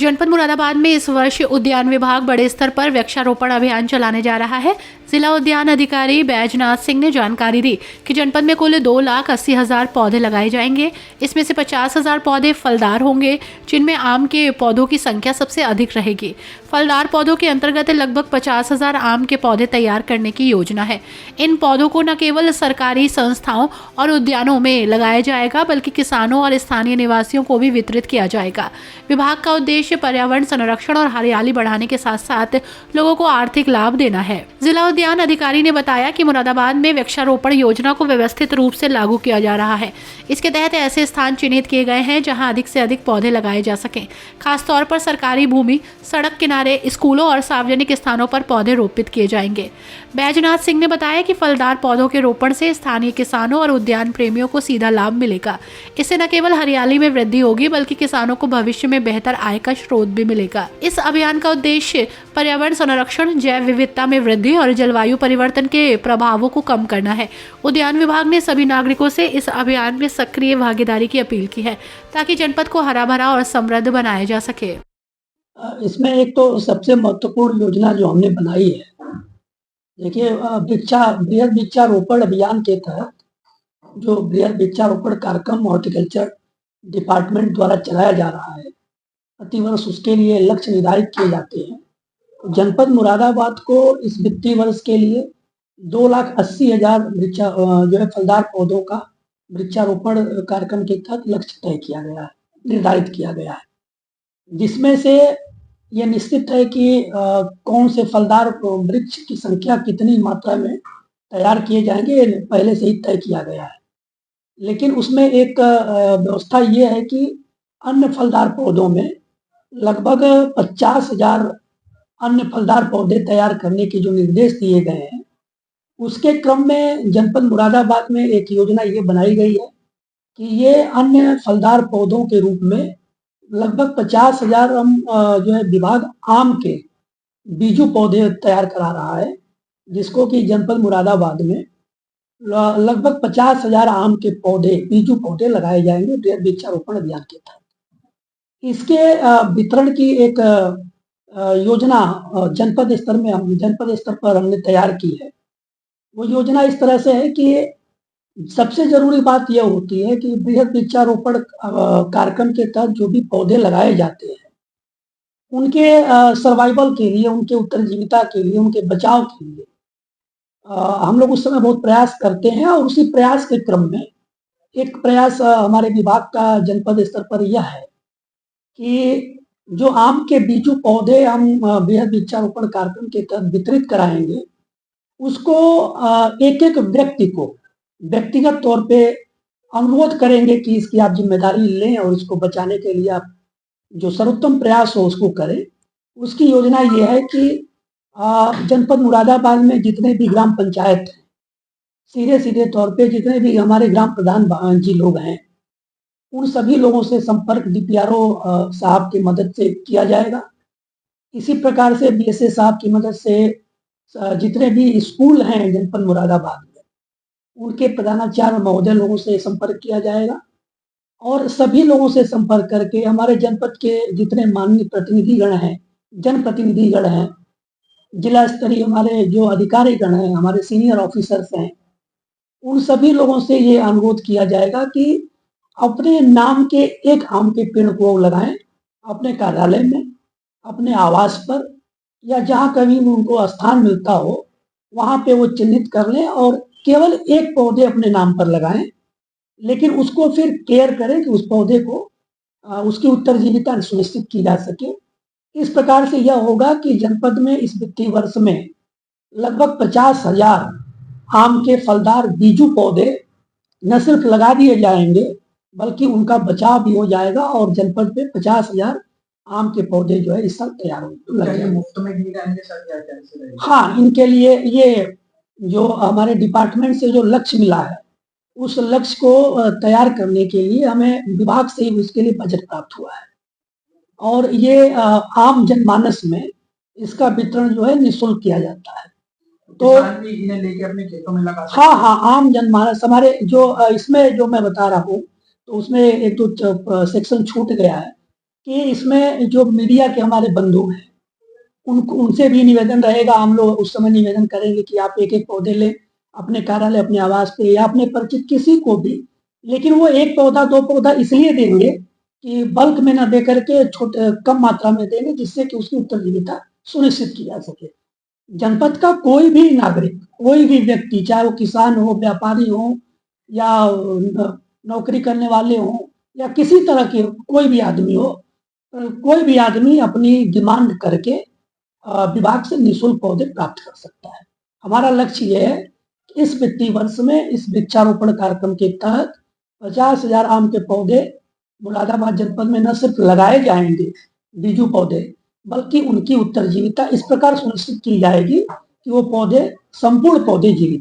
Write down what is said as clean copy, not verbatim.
जनपद मुरादाबाद में इस वर्ष उद्यान विभाग बड़े स्तर पर वृक्षारोपण अभियान चलाने जा रहा है। जिला उद्यान अधिकारी बैजनाथ सिंह ने जानकारी दी कि जनपद में कुल 2,80,000 पौधे लगाए जाएंगे। इसमें से 50,000 पौधे फलदार होंगे, जिनमें आम के पौधों की संख्या सबसे अधिक रहेगी। फलदार पौधों के अंतर्गत लगभग 50,000 आम के पौधे तैयार करने की योजना है। इन पौधों को न केवल सरकारी संस्थाओं और उद्यानों में लगाया जाएगा, बल्कि किसानों और स्थानीय निवासियों को भी वितरित किया जाएगा। विभाग का उद्देश्य पर्यावरण संरक्षण और हरियाली बढ़ाने के साथ साथ लोगों को आर्थिक लाभ देना है। जिला उद्यान अधिकारी ने बताया कि मुरादाबाद में वृक्षारोपण योजना को व्यवस्थित रूप से लागू किया जा रहा है। इसके तहत ऐसे स्थान चिन्हित किए गए हैं जहां अधिक से अधिक पौधे लगाए जा सकें। खासतौर पर सरकारी भूमि, सड़क किनारे, स्कूलों और सार्वजनिक स्थानों पर पौधे रोपित किए जाएंगे। बैजनाथ सिंह ने बताया कि फलदार पौधों के रोपण से स्थानीय किसानों और उद्यान प्रेमियों को सीधा लाभ मिलेगा। इससे न केवल हरियाली में वृद्धि होगी, बल्कि किसानों को भविष्य में बेहतर आय का स्रोत भी मिलेगा। इस अभियान का उद्देश्य पर्यावरण संरक्षण, जैव विविधता में वृद्धि और जलवायु परिवर्तन के प्रभावों को कम करना है। उद्यान विभाग ने सभी नागरिकों से इस अभियान में सक्रिय भागीदारी की अपील की है, ताकि जनपद को हरा भरा और समृद्ध बनाया जा सके। इसमें एक तो सबसे महत्वपूर्ण योजना जो हमने बनाई है, देखिए, बृहद वृक्षारोपण अभियान के तहत जो बृहद वृक्षारोपण कार्यक्रम हॉर्टिकल्चर डिपार्टमेंट द्वारा चलाया जा रहा है, प्रतिवर्ष उसके लिए लक्ष्य निर्धारित किए जाते हैं। तो जनपद मुरादाबाद को इस वित्तीय वर्ष के लिए 2,80,000 जो है फलदार पौधों का वृक्षारोपण कार्यक्रम के तहत लक्ष्य तय किया गया है, निर्धारित किया गया है, जिसमें से यह निश्चित है कि कौन से फलदार वृक्ष की संख्या कितनी मात्रा में तैयार किए जाएंगे, पहले से ही तय किया गया है। लेकिन उसमें एक व्यवस्था ये है कि अन्य फलदार पौधों में लगभग 50,000 अन्य फलदार पौधे तैयार करने के जो निर्देश दिए गए हैं, उसके क्रम में जनपद मुरादाबाद में एक योजना ये बनाई गई है कि ये अन्य फलदार पौधों के रूप में लगभग 50,000 जो है विभाग आम के बीजू पौधे तैयार करा रहा है, जिसको कि जनपद मुरादाबाद में लगभग 50,000 आम के पौधे, बीजू पौधे लगाए जाएंगे वृक्षारोपण अभियान के तहत। इसके वितरण की एक योजना जनपद स्तर पर हमने तैयार की है। वो योजना इस तरह से है कि सबसे जरूरी बात यह होती है कि बृहद वृक्षारोपण कार्यक्रम के तहत जो भी पौधे लगाए जाते हैं, उनके सर्वाइवल के लिए, उनके उत्तरजीविता के लिए, उनके बचाव के लिए हम लोग उस समय बहुत प्रयास करते हैं। और उसी प्रयास के क्रम में एक प्रयास हमारे विभाग का जनपद स्तर पर यह है कि जो आम के बीजू पौधे हम बृहद वृक्षारोपण कार्यक्रम के तहत वितरित कराएंगे, उसको एक एक व्यक्ति को व्यक्तिगत तौर पे अनुरोध करेंगे कि इसकी आप जिम्मेदारी लें और इसको बचाने के लिए आप जो सर्वोत्तम प्रयास हो उसको करें। उसकी योजना ये है कि जनपद मुरादाबाद में जितने भी ग्राम पंचायत हैं, सीधे सीधे तौर पे जितने भी हमारे ग्राम प्रधान जी लोग हैं, उन सभी लोगों से संपर्क DPRO साहब की मदद से किया जाएगा। इसी प्रकार से BSA साहब की मदद से जितने भी स्कूल हैं जनपद मुरादाबाद में, उनके प्रधानाचार्य महोदय लोगों से संपर्क किया जाएगा। और सभी लोगों से संपर्क करके हमारे जनपद के जितने माननीय प्रतिनिधिगण हैं, जनप्रतिनिधिगण हैं, जिला स्तरीय हमारे जो अधिकारीगण हैं, हमारे सीनियर ऑफिसर्स हैं, उन सभी लोगों से ये अनुरोध किया जाएगा कि अपने नाम के एक आम के पेड़ को लगाएं, अपने कार्यालय में, अपने आवास पर, या जहाँ कभी उनको स्थान मिलता हो वहाँ पे वो चिन्हित कर लें और केवल एक पौधे अपने नाम पर लगाएं। लेकिन उसको फिर केयर करें कि उस पौधे को उसकी उत्तरजीविता सुनिश्चित की जा सके। इस प्रकार से यह होगा कि जनपद में इस वित्तीय वर्ष में लगभग 50,000 आम के फलदार बीजू पौधे न सिर्फ लगा दिए जाएंगे, बल्कि उनका बचाव भी हो जाएगा और जनपद में 50,000 आम के पौधे जो है इस साल तैयार होंगे। मुफ्त में दिए जाएंगे सर, क्या कैसे रहेगा? हाँ, इनके लिए ये जो हमारे डिपार्टमेंट से जो लक्ष्य मिला है, उस लक्ष्य को तैयार करने के लिए हमें विभाग से ही उसके लिए बजट प्राप्त हुआ है। और ये आम जनमानस में इसका वितरण जो है निःशुल्क किया जाता है। तो इन्हें लेके अपने खेतों में लगा हाँ हाँ, आम जनमानस हमारे जो इसमें जो मैं बता रहा हूँ, तो उसमें एक तो सेक्शन छूट गया है कि इसमें जो मीडिया के हमारे बंधु हैं उनसे भी निवेदन रहेगा, हम लोग उस समय निवेदन करेंगे कि आप एक एक पौधे लें अपने कार्यालय, अपने आवास पे या अपने परिचित किसी को भी, लेकिन वो एक पौधा दो पौधा इसलिए देंगे कि बल्क में ना दे करके छोटे कम मात्रा में देंगे, जिससे कि उसकी उत्तरजीविता सुनिश्चित की जा सके। जनपद का कोई भी नागरिक, कोई भी व्यक्ति, चाहे वो किसान हो, व्यापारी हो या नौकरी करने वाले हो या किसी तरह के कोई भी आदमी हो, कोई भी आदमी अपनी डिमांड करके विभाग से निःशुल्क पौधे प्राप्त कर सकता है। हमारा लक्ष्य ये है कि इस वित्तीय वर्ष में इस वृक्षारोपण कार्यक्रम के तहत 50,000 आम के पौधे मुरादाबाद जनपद में न सिर्फ लगाए जाएंगे बीजू पौधे, बल्कि उनकी उत्तरजीविता इस प्रकार सुनिश्चित की जाएगी कि वो पौधे संपूर्ण पौधे जीवित